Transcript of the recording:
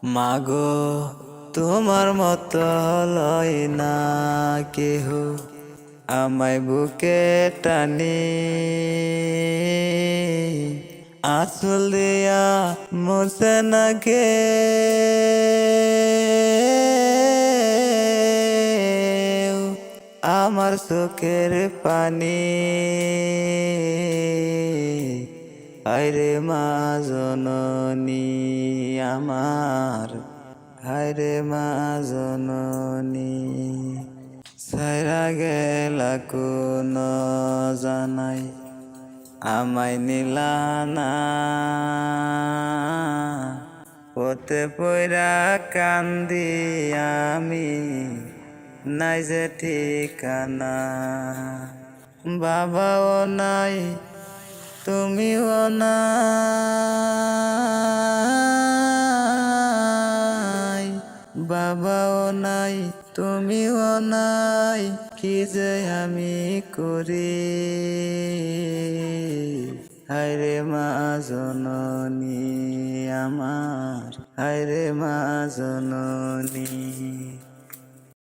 মাগো তোমার মতো লয় না কেহ আমায় বুকে টানি আঁচল দিয়া মুছে না কে আমার চোখের পানি হায়রে মা জননী আমার হায়রে মা জননী সাইরা গেলা কোন জানাই আমায় নিলানা পথে পইরা কান্দি আমি নাই যে ঠিকানা বাবাও নাই তুমিও নাই বাবাও নাই তুমিও নাই কি যে আমি করি হায়রে মা জননী আমার হায়রে মা জননী।